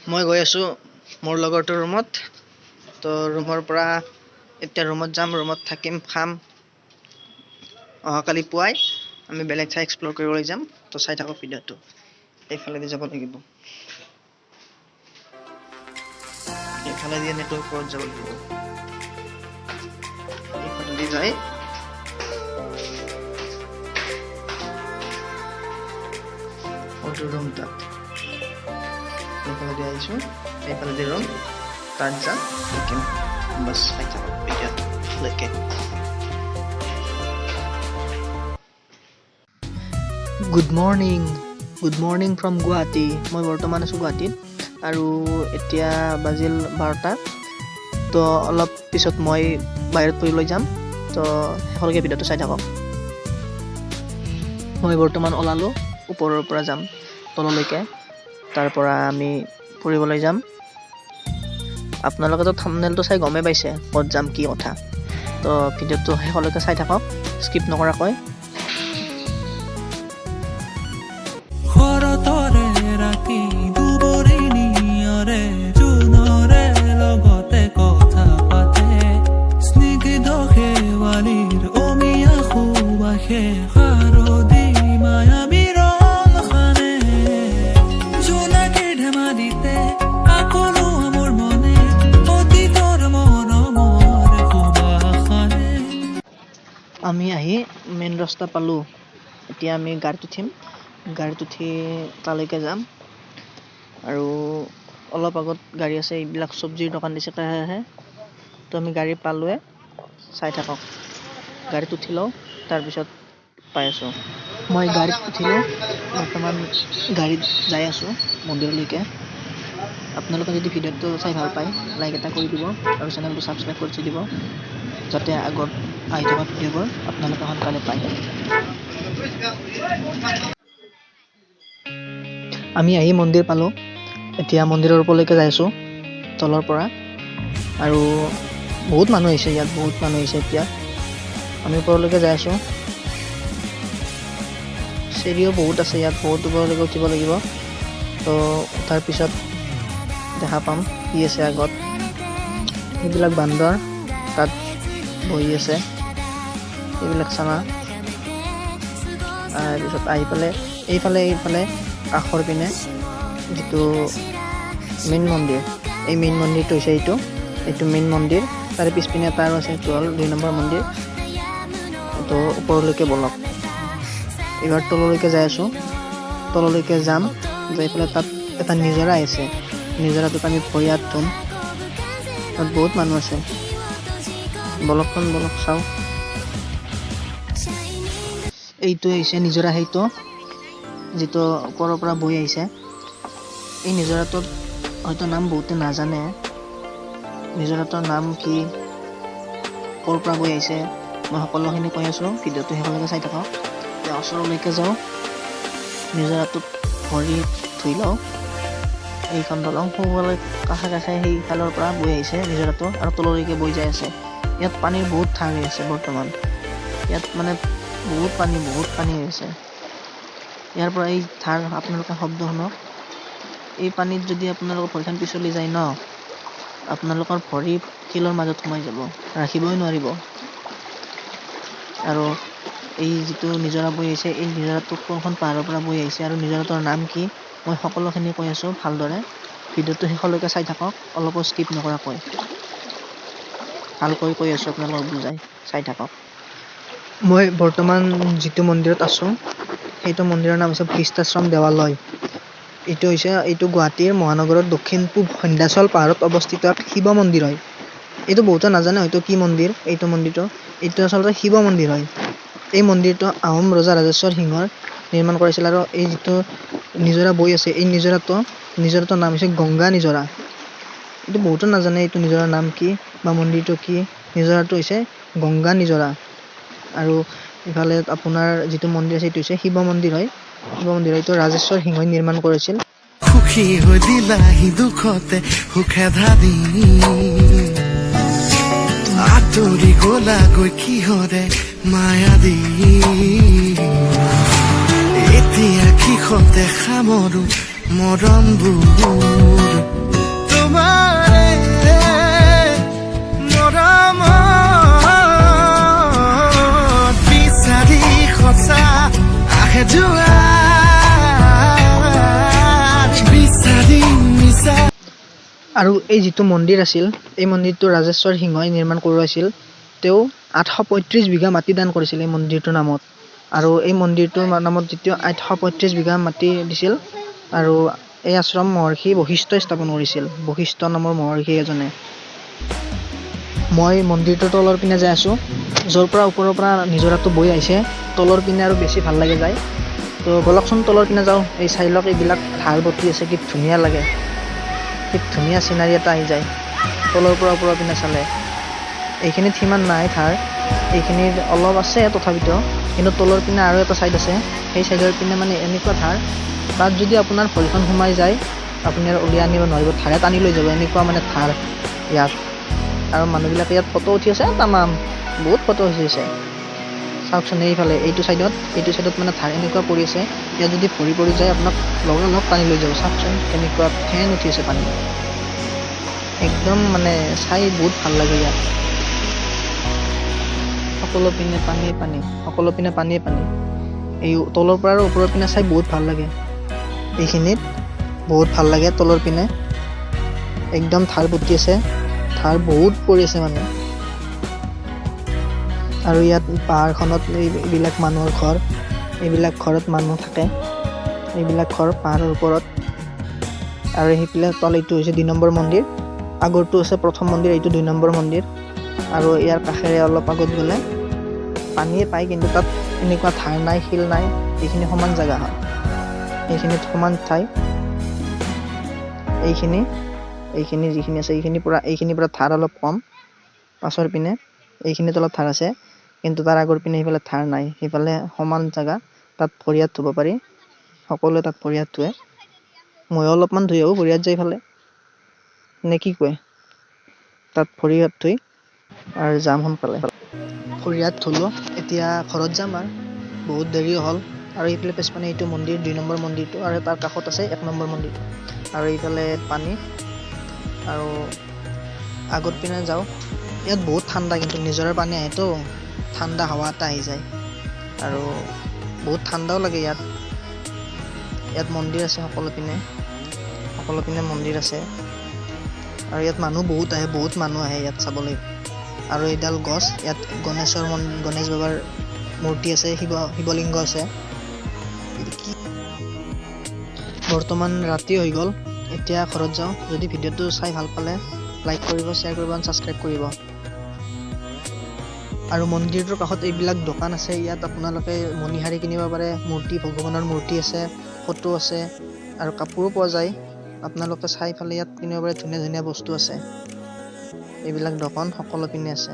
মই গৈ আছোঁ মোৰ লগৰটোৰ ৰুমত। তো ৰুমৰ পৰা এতিয়া ৰুমত যাম, ৰুমত থাকিম, খাম। অহাকালি পুৱাই আমি বেলেগ ঠাই এক্সপ্ল'ৰ কৰিবলৈ যাম। তো চাই থাকক ভিডিঅ'টো। এইফালেদি যাব লাগিব, এইফালেদি এনেকৈ ওপৰত যাব লাগিব। এইফালেদি যাই ৰুম তাত এইফালেদি আহিছোঁ, এইফালেদি ৰুম তাত যাম, থাকিম। বাছ চাই থাকক ভিডিঅ'লৈকে। Good morning from Guwahati. মই বৰ্তমান আছোঁ গুৱাহাটীত আৰু এতিয়া বাজিল 12টা। তো অলপ পিছত মই বাহিৰত ফুৰিবলৈ যাম। তো শেষলৈকে ভিডিঅ'টো চাই থাকক। মই বৰ্তমান ওলালোঁ, ওপৰৰ পৰা যাম তললৈকে, তাৰ পৰা আমি ফুৰিবলৈ যাম। আপোনালোকেতো থাম্বনেইলটো চাই গমেই পাইছে ক'ত যাম, কি কথা। তো ভিডিঅ'টো শেষলৈকে চাই থাকক, স্কিপ নকৰাকৈ। আমি আহি মেইন ৰাস্তা পালোঁ। এতিয়া আমি গাড়ীত উঠিম, গাড়ীত উঠি তালৈকে যাম। আৰু অলপ আগত গাড়ী আছে, এইবিলাক চব্জিৰ দোকান দিছে কাষে। তো আমি গাড়ী পালোৱে, চাই থাকক। গাড়ীত উঠি লওঁ, তাৰপিছত পাই আছোঁ। মই গাড়ীত উঠিলোঁ, বৰ্তমান গাড়ীত যাই আছোঁ মন্দিৰলৈকে। আপোনালোকে যদি ভিডিঅ'টো চাই ভাল পায়, লাইক এটা কৰি দিব আৰু চেনেলটো ছাবস্ক্ৰাইব কৰি থৈ দিব, যাতে আগত আহি থকা ভিডিঅ'বোৰ আপোনালোকে সোনকালে পায়। আমি আহি মন্দিৰ পালোঁ। এতিয়া মন্দিৰৰ ওপৰলৈকে যাই আছোঁ তলৰ পৰা। আৰু বহুত মানুহ আহিছে ইয়াত, বহুত মানুহ আহিছে। এতিয়া আমি ওপৰলৈকে যাই আছোঁ। চিৰিও বহুত আছে ইয়াত, বহুত ওপৰলৈকে উঠিব লাগিব। তো উঠাৰ পিছত দেখা পাম কি আছে আগত। সেইবিলাক বান্দৰ তাত বহি আছে, এইবিলাক চানা। তাৰপিছত আহি পেলাই এইফালে কাষৰ পিনে যিটো মেইন মন্দিৰ, এই মেইন মন্দিৰটো হৈছে এইটো মেইন মন্দিৰ। তাৰে পিছপিনে এটা আৰু আছে, সেইটো হ'ল 2 নম্বৰ মন্দিৰ। তো ওপৰলৈকে বলক। এইবাৰ তললৈকে যাই আছোঁ, তললৈকে যাম। যাই পেলাই তাত এটা নিজৰা আছে, নিজৰাটোত আমি ভৰি হাত ধুম। তাত বহুত মানুহ আছে, বলক চাওঁ। এইটো হৈছে নিজৰা, সেইটো যিটো ওপৰৰ পৰা বৈ আহিছে। এই নিজৰাটোত হয়তো নাম বহুতে নাজানে, নিজৰাটোৰ নাম কি, ক'ৰ পৰা বৈ আহিছে, মই সকলোখিনি কৈ আছোঁ। ভিডিঅ'টো শেষলৈকে চাই থাকক। এতিয়া ওচৰলৈকে যাওঁ, নিজৰাটোত ভৰি ধুই লওঁ। এইখন দলং সোঁফালে কাষে সেইফালৰ পৰা বৈ আহিছে নিজৰাটো, আৰু তললৈকে বৈ যাই আছে। ইয়াত পানীৰ বহুত ঠাৰ হৈ আছে বৰ্তমান। ইয়াত মানে বহুত পানী হৈ আছে। ইয়াৰ পৰা এই ধাৰ আপোনালোকে শব্দ শুনক। এই পানীত যদি আপোনালোকৰ ভৰিখন পিছলি যায় ন, আপোনালোকৰ ভৰি শিলৰ মাজত সোমাই যাব, ৰাখিবই নোৱাৰিব। আৰু এই যিটো নিজৰা বৈ আহিছে, এই নিজৰাটো কোনখন পাহাৰৰ পৰা বৈ আহিছে আৰু নিজৰাটোৰ নাম কি, মই সকলোখিনি কৈ আছোঁ ভালদৰে। ভিডিঅ'টো শেষলৈকে চাই থাকক, অলপো স্কিপ নকৰাকৈ। ভালকৈ কৈ আছোঁ, আপোনালোকক বুজাই, চাই থাকক। মই বৰ্তমান যিটো মন্দিৰত আছোঁ, সেইটো মন্দিৰৰ নাম হৈছে বশিষ্ঠাশ্ৰম দেৱালয়। এইটো গুৱাহাটীৰ মহানগৰৰ দক্ষিণ পূব সন্ধ্যাচল পাহাৰত অৱস্থিত এক শিৱ মন্দিৰ হয়। এইটো বহুতে নাজানে হয়তো কি মন্দিৰ। এইটো আচলতে শিৱ মন্দিৰ হয়। এই মন্দিৰটো আহোম ৰজা ৰাজেশ্বৰ সিংহই নিৰ্মাণ কৰিছিল। আৰু এই যিটো নিজৰা বৈ আছে, এই নিজৰাটোৰ নাম হৈছে গংগা নিজৰা। এইটো বহুতে নাজানে এইটো নিজৰাৰ নাম কি বা মন্দিৰটো কি। নিজৰাটো হৈছে গংগা নিজৰা। আৰু ইফালে আপোনাৰ যিটো মন্দিৰ আছে, সেইটো হৈছে শিৱ মন্দিৰ হয়। শিৱ মন্দিৰ এইটো ৰাজেশ্বৰ সিংহই নিৰ্মাণ কৰিছিল। সুখী হৈ দিলাহি দুখতে সুখে ধাদি, আঁতৰি গলাগৈ কিহৰে মায়া দি, এতিয়া কিষতে সামৰো মৰমবোৰ। আৰু এই যিটো মন্দিৰ আছিল এই মন্দিৰটো ৰাজেশ্বৰ সিংহই নিৰ্মাণ কৰোৱাইছিল। তেওঁ 835 বিঘা মাটি দান কৰিছিল এই মন্দিৰটোৰ নামত। আৰু এই মন্দিৰটোৰ নামত যেতিয়া 835 বিঘা মাটি দিছিল আৰু এই আশ্ৰম মহৰ্ষি বশিষ্ঠই স্থাপন কৰিছিল, বশিষ্ঠ নামৰ মহৰ্ষি এজনে। মই মন্দিৰটোৰ তলৰ পিনে যাই আছোঁ, য'ৰ পৰা ওপৰৰ পৰা নিজৰাটো বৈ আহিছে তলৰ পিনে আৰু বেছি ভাল লাগে যায়। তো ব'লকচোন তলৰ পিনে যাওঁ, এই চাই লওক এইবিলাক ধাৰ বটি আছে, কি ধুনীয়া লাগে, কি ধুনীয়া চিনাৰী এটা আহি যায় তলৰ পৰা ওপৰৰ পিনে চালে। এইখিনিত সিমান নাই ধাৰ, এইখিনিত অলপ আছে তথাপিতো, কিন্তু তলৰ পিনে আৰু এটা ছাইড আছে, সেই ছাইডৰ পিনে মানে এনেকুৱা ধাৰ, তাত যদি আপোনাৰ ভৰিখন সোমাই যায় আপুনি আৰু উলিয়াই আনিব নোৱাৰিব, ধাৰে টানি লৈ যাব, এনেকুৱা মানে ধাৰ ইয়াত। আৰু মানুহবিলাকে ইয়াত ফটো উঠি আছে তামাম, বহুত ফটো উঠিছে। চাওকচোন এইফালে এইটো চাইডত মানে ধাৰ এনেকুৱা পৰি আছে, ইয়াত যদি ভৰি পৰি যায় আপোনাক লগালগ টানি লৈ যাব। চাওকচোন কেনেকুৱা ফেন উঠি আছে পানী, একদম মানে চাই বহুত ভাল লাগে ইয়াত। সকলো পিনে পানীয়ে পানী, সকলো পিনে পানীয়ে পানী। এই তলৰ পৰা আৰু ওপৰৰ পিনে চাই বহুত ভাল লাগে, এইখিনিত বহুত ভাল লাগে তলৰ পিনে, একদম ধাৰ পুতি আছে, ধাৰ বহুত পৰি আছে মানে। আৰু ইয়াত পাহাৰখনত এইবিলাক মানুহৰ ঘৰ, এইবিলাক ঘৰত মানুহ থাকে, এইবিলাক ঘৰ পাহাৰৰ ওপৰত। আৰু সেইফালে তল এইটো হৈছে 2 নম্বৰ মন্দিৰ, আগৰটো আছে প্ৰথম মন্দিৰ, এইটো 2 নম্বৰ মন্দিৰ। আৰু ইয়াৰ কাষেৰে অলপ আগত গ'লে পানীয়ে পায়, কিন্তু তাত এনেকুৱা ধাৰ নাই, শিল নাই, এইখিনি সমান জেগা হয়, এইখিনিত সমান ঠাই। এইখিনি যিখিনি আছে এইখিনিৰ পৰা ধাৰ অলপ কম, পাছৰ পিনে এইখিনিত অলপ ধাৰ আছে, কিন্তু তাৰ আগৰ পিনে সেইফালে ধাৰ নাই, সেইফালে সমান জেগা, তাত ভৰি হাত ধুব পাৰি, সকলোৱে তাত ভৰি হাত ধুৱে। ময়ো অলপমান ধুই আহোঁ ভৰি হাত যাই ফালে, নে কি কয়, তাত ভৰি হাত ধুই আৰু যাম সোনকালে। ভৰি হাত ধুলোঁ, এতিয়া ঘৰত যাম আৰু বহুত দেৰি হ'ল। আৰু এইফালে পিছপানে এইটো মন্দিৰ 2 নম্বৰ মন্দিৰটো, আৰু তাৰ কাষত আছে 1 নম্বৰ মন্দিৰটো, আৰু এইফালে পানী। আৰু আগত পিনে যাওঁ, ইয়াত বহুত ঠাণ্ডা, কিন্তু নিজৰাৰ পানী আহেতো ঠাণ্ডা হাৱা এটা আহি যায়, আৰু বহুত ঠাণ্ডাও লাগে ইয়াত। ইয়াত মন্দিৰ আছে সকলো পিনে মন্দিৰ আছে, আৰু ইয়াত মানুহ বহুত আহে, বহুত মানুহ আহে ইয়াত চাবলৈ। আৰু এইডাল গছ, ইয়াত গণেশ বাবাৰ মূৰ্তি আছে, শিৱলিংগ আছে। বৰ্তমান ৰাতি হৈ গ'ল, এতিয়া ঘৰত যাওঁ। যদি ভিডিঅ'টো চাই ভাল পালে লাইক কৰিব, শ্বেয়াৰ কৰিব আৰু ছাবস্ক্ৰাইব কৰিব। আৰু মন্দিৰটোৰ কাষত এইবিলাক দোকান আছে, ইয়াত আপোনালোকে মণিহাৰী কিনিব পাৰে, মূৰ্তি, ভগৱানৰ মূৰ্তি আছে, ফটো আছে, আৰু কাপোৰো পোৱা যায়। আপোনালোকে চাই ফালে ইয়াত কিনিব পাৰে, ধুনীয়া ধুনীয়া বস্তু আছে, এইবিলাক দোকান সকলো পিনে আছে।